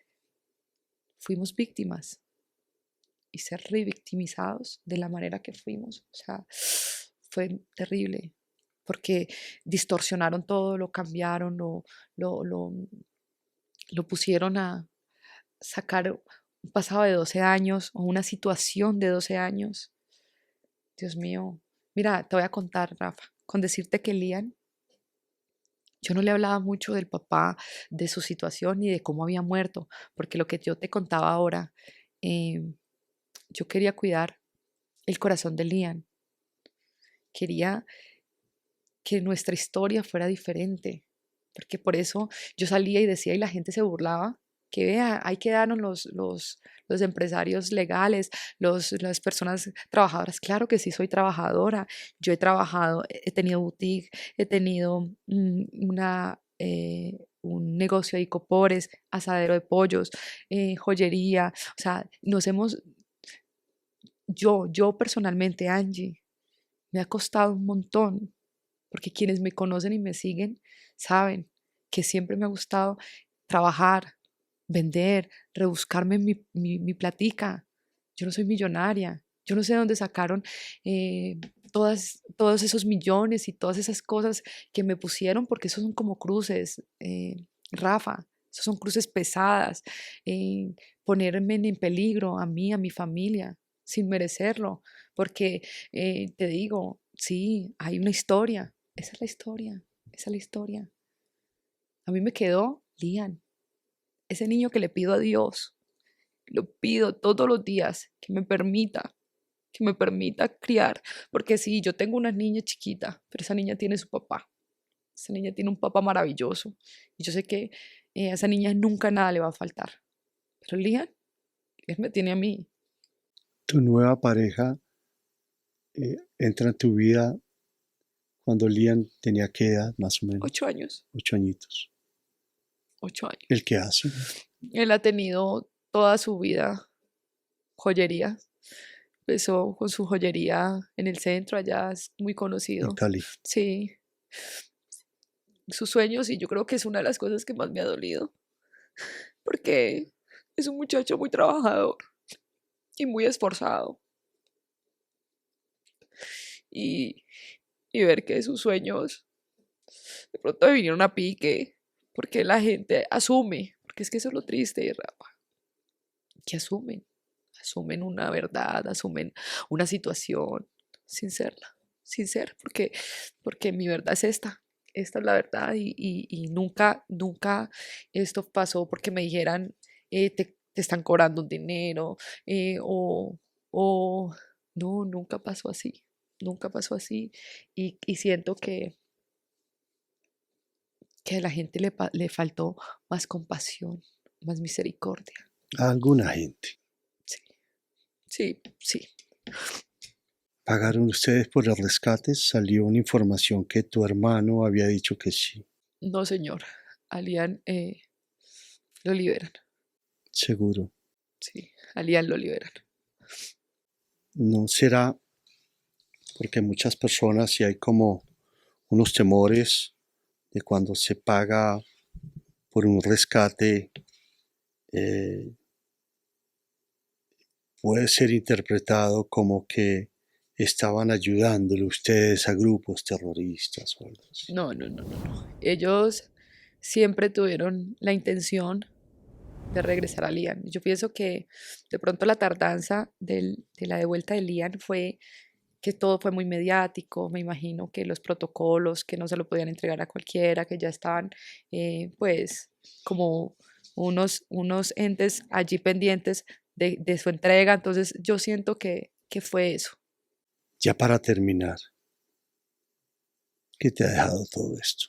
fuimos víctimas y ser revictimizados de la manera que fuimos, o sea, fue terrible, porque distorsionaron todo, lo cambiaron, lo, lo, lo pusieron a sacar un pasado de 12 años o una situación de 12 años. Dios mío, mira, te voy a contar, Rafa, con decirte que Lian, yo no le hablaba mucho del papá, de su situación ni de cómo había muerto, porque lo que yo te contaba ahora, em, yo quería cuidar el corazón de Lian, quería que nuestra historia fuera diferente, porque por eso yo salía y decía y la gente se burlaba, que vea, ahí quedaron los empresarios legales, las personas trabajadoras. Claro que sí, soy trabajadora, yo he trabajado, he tenido boutique, he tenido un negocio de icopores, asadero de pollos, joyería, o sea, yo personalmente, Angie, me ha costado un montón, porque quienes me conocen y me siguen saben que siempre me ha gustado trabajar, vender, rebuscarme mi platica. Yo no soy millonaria. Yo no sé de dónde sacaron todos esos millones y todas esas cosas que me pusieron, porque esos son como cruces, Rafa. Esos son cruces pesadas. eh, Ponerme en peligro a mí, a mi familia, sin merecerlo. Porque te digo, sí, hay una historia. Esa es la historia. Esa es la historia. A mí me quedó Lian, ese niño que le pido a Dios, lo pido todos los días que me permita criar, porque sí, yo tengo una niña chiquita, pero esa niña tiene su papá, esa niña tiene un papá maravilloso, y yo sé que a esa niña nunca nada le va a faltar, pero Lian, él me tiene a mí, Tu nueva pareja entra en tu vida cuando Lian tenía qué edad, más o menos, 8 años, 8 añitos. 8 años. ¿El qué hace? Él ha tenido toda su vida joyería. Empezó con su joyería en el centro, allá es muy En conocido. Cali. Sí, sus sueños y yo creo que es una de las cosas que más me ha dolido, porque es un muchacho muy trabajador y muy esforzado. Y, y ver que sus sueños de pronto vinieron a pique, porque la gente asume, porque es que eso es lo triste, Rafa, que asumen una verdad, asumen una situación sin serla, sin ser, porque mi verdad es esta es la verdad y nunca, nunca esto pasó porque me dijeran, te están cobrando un dinero, o no, nunca pasó así y siento que a la gente le faltó más compasión, más misericordia. A alguna gente. Sí, sí, sí. ¿Pagaron ustedes por el rescate? Salió una información que tu hermano había dicho que sí. No, señor. A Lian lo liberan. Seguro. Sí, a Lian lo liberan. No será porque muchas personas sí hay como unos temores de cuando se paga por un rescate, eh, puede ser interpretado como que estaban ayudándole ustedes a grupos terroristas o algo así. No, no, no, no, no. Ellos siempre tuvieron la intención de regresar a Lian. Yo pienso que de pronto la tardanza de la devuelta de Lian fue que todo fue muy mediático. Me imagino que los protocolos, que no se lo podían entregar a cualquiera, que ya estaban pues como unos entes allí pendientes de su entrega. Entonces yo siento que fue eso. Ya para terminar, ¿qué te ha dejado todo esto?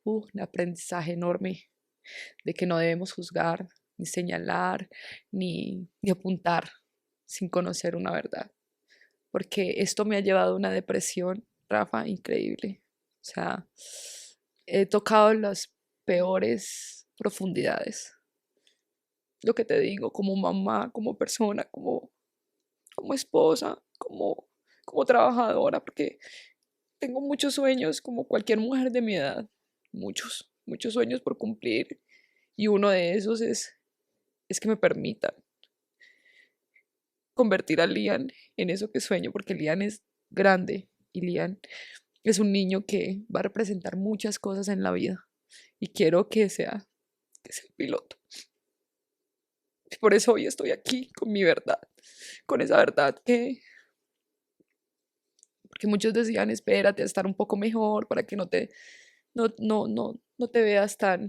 Un aprendizaje enorme de que no debemos juzgar, ni señalar, ni apuntar sin conocer una verdad. Porque esto me ha llevado a una depresión, Rafa, increíble. O sea, he tocado las peores profundidades. Lo que te digo, como mamá, como persona, como esposa, como trabajadora, porque tengo muchos sueños, como cualquier mujer de mi edad, muchos sueños por cumplir. Y uno de esos es que me permitan convertir a Lian en eso que sueño, porque Lian es grande y Lian es un niño que va a representar muchas cosas en la vida y quiero que sea el piloto. Y por eso hoy estoy aquí con mi verdad, con esa verdad porque muchos decían, espérate a estar un poco mejor para que no te veas tan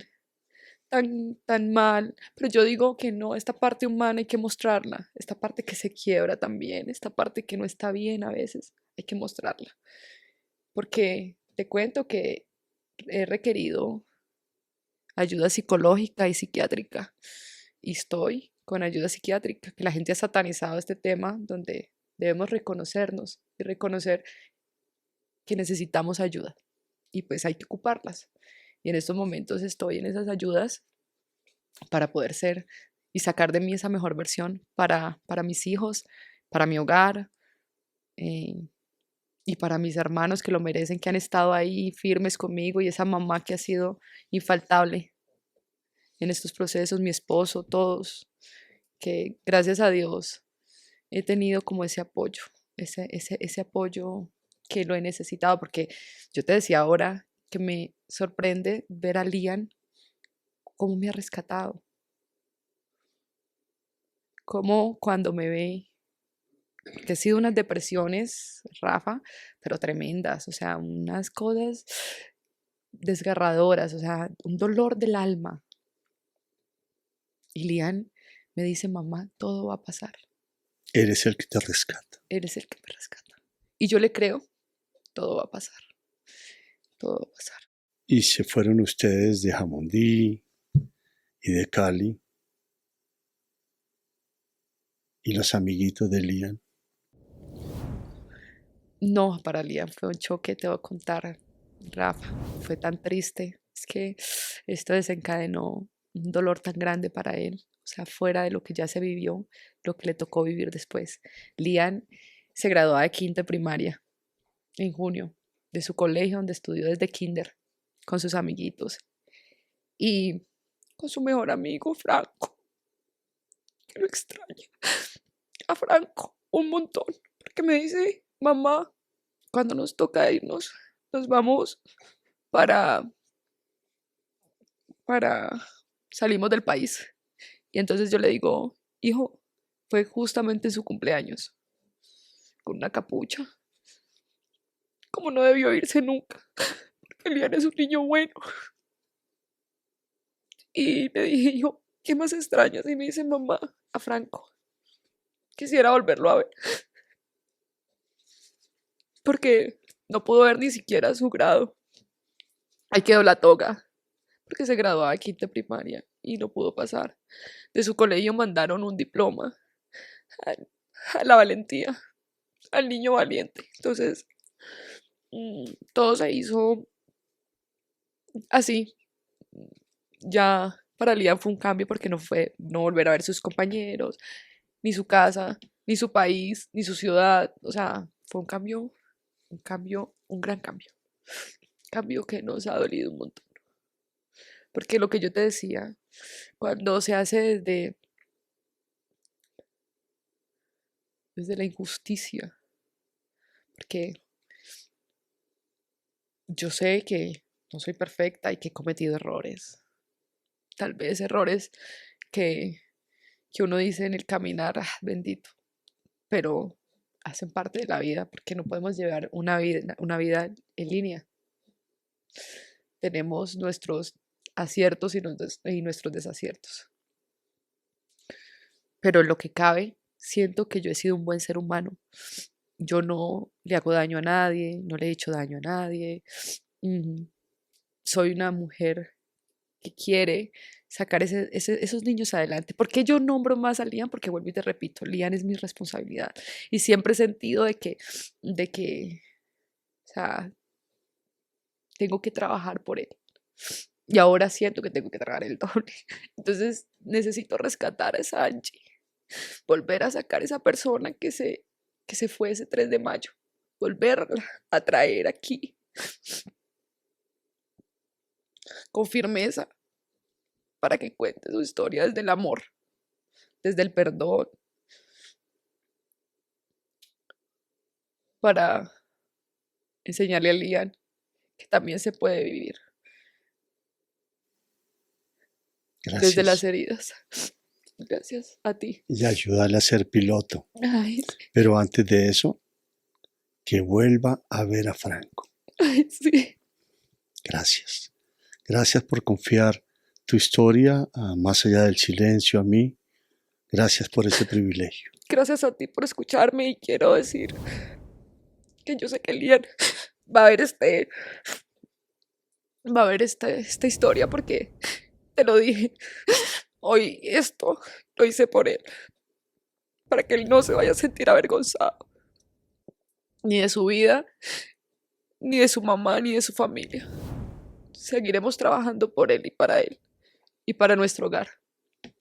mal, pero yo digo que no, esta parte humana hay que mostrarla, esta parte que se quiebra también, esta parte que no está bien a veces, hay que mostrarla, porque te cuento que he requerido ayuda psicológica y psiquiátrica y estoy con ayuda psiquiátrica, que la gente ha satanizado este tema donde debemos reconocernos y reconocer que necesitamos ayuda y pues hay que ocuparlas. Y en estos momentos estoy en esas ayudas para poder ser y sacar de mí esa mejor versión para mis hijos, para mi hogar eh, y para mis hermanos que lo merecen, que han estado ahí firmes conmigo y esa mamá que ha sido infaltable en estos procesos, mi esposo, todos, que gracias a Dios he tenido como ese apoyo, ese apoyo que lo he necesitado, porque yo te decía ahora que me sorprende ver a Lian cómo me ha rescatado, cómo cuando me ve, que ha sido unas depresiones, Rafa, pero tremendas, o sea, unas cosas desgarradoras, o sea, un dolor del alma. Y Lian me dice, mamá, todo va a pasar, Eres el que te rescata. eres el que me rescata. Y yo le creo, todo va a pasar, todo va a pasar. Y se fueron ustedes de Jamundí y de Cali y los amiguitos de Lian. No, para Liam fue un choque, te voy a contar, Rafa, fue tan triste. Es que esto desencadenó un dolor tan grande para él, o sea, fuera de lo que ya se vivió, lo que le tocó vivir después. Liam se graduó de quinta primaria en junio de su colegio donde estudió desde kinder con sus amiguitos y con su mejor amigo Franco, que lo extraña a Franco un montón, porque me dice, mamá, cuando nos toca irnos, nos vamos para, para, salimos del país. Y entonces yo le digo, hijo, fue justamente su cumpleaños, con una capucha, como no debió irse nunca, porque Elian es un niño bueno. Y le dije yo, ¿qué más extrañas? Y me dice, mamá, a Franco, quisiera volverlo a ver, porque no pudo ver ni siquiera su grado. Ahí quedó la toga, porque se graduaba de quinta primaria y no pudo pasar. De su colegio mandaron un diploma a, a la valentía, al niño valiente. Entonces, todo se hizo así. Ya para Liam fue un cambio porque no fue no volver a ver sus compañeros, ni su casa, ni su país, ni su ciudad. O sea, fue un gran cambio. Cambio que nos ha dolido un montón. Porque lo que yo te decía, cuando se hace desde la injusticia, porque yo sé que no soy perfecta y que he cometido errores. Tal vez errores que, que uno dice en el caminar, "Ah, bendito", pero hacen parte de la vida porque no podemos llevar una vida en línea. Tenemos nuestros aciertos y nuestros desaciertos. Pero en lo que cabe, siento que yo he sido un buen ser humano. Yo no le hago daño a nadie, no le he hecho daño a nadie. Mm, Soy una mujer que quiere sacar esos niños adelante. ¿Por qué yo nombro más a Liam? Porque vuelvo y te repito, Liam es mi responsabilidad. Y siempre he sentido o sea, tengo que trabajar por él. Y ahora siento que tengo que trabajar el doble. Entonces necesito rescatar a esa Angie, volver a sacar esa persona que se fue ese 3 de mayo, volverla a traer aquí con firmeza para que cuente su historia desde el amor, desde el perdón, para enseñarle a Lian que también se puede vivir desde las Gracias. heridas. Gracias a ti. Y ayúdale a ser piloto. Ay, Pero antes de eso, que vuelva a ver a Franco. ay, sí. Gracias. Gracias por confiar tu historia más allá del silencio a mí. Gracias por ese privilegio. Gracias a ti por escucharme y quiero decir que yo sé que Lian va a ver esta historia porque te lo dije. Hoy esto lo hice por él, para que él no se vaya a sentir avergonzado, ni de su vida, ni de su mamá, ni de su familia. Seguiremos trabajando por él y para nuestro hogar.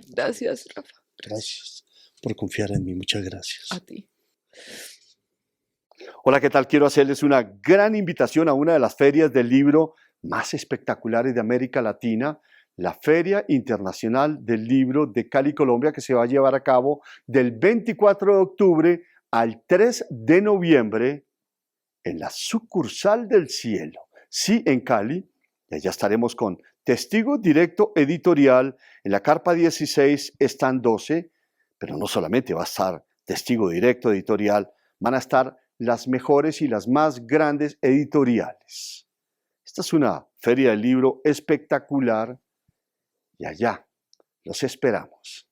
Gracias, Rafa. Gracias por confiar en mí. Muchas gracias. A ti. Hola, ¿qué tal? Quiero hacerles una gran invitación a una de las ferias del libro más espectaculares de América Latina, la Feria Internacional del Libro de Cali, Colombia, que se va a llevar a cabo del 24 de octubre al 3 de noviembre en la sucursal del Cielo, sí, en Cali. Y allá estaremos con Testigo Directo Editorial en la carpa 16, stand 12, pero no solamente va a estar Testigo Directo Editorial, van a estar las mejores y las más grandes editoriales. Esta es una feria del libro espectacular y allá los esperamos.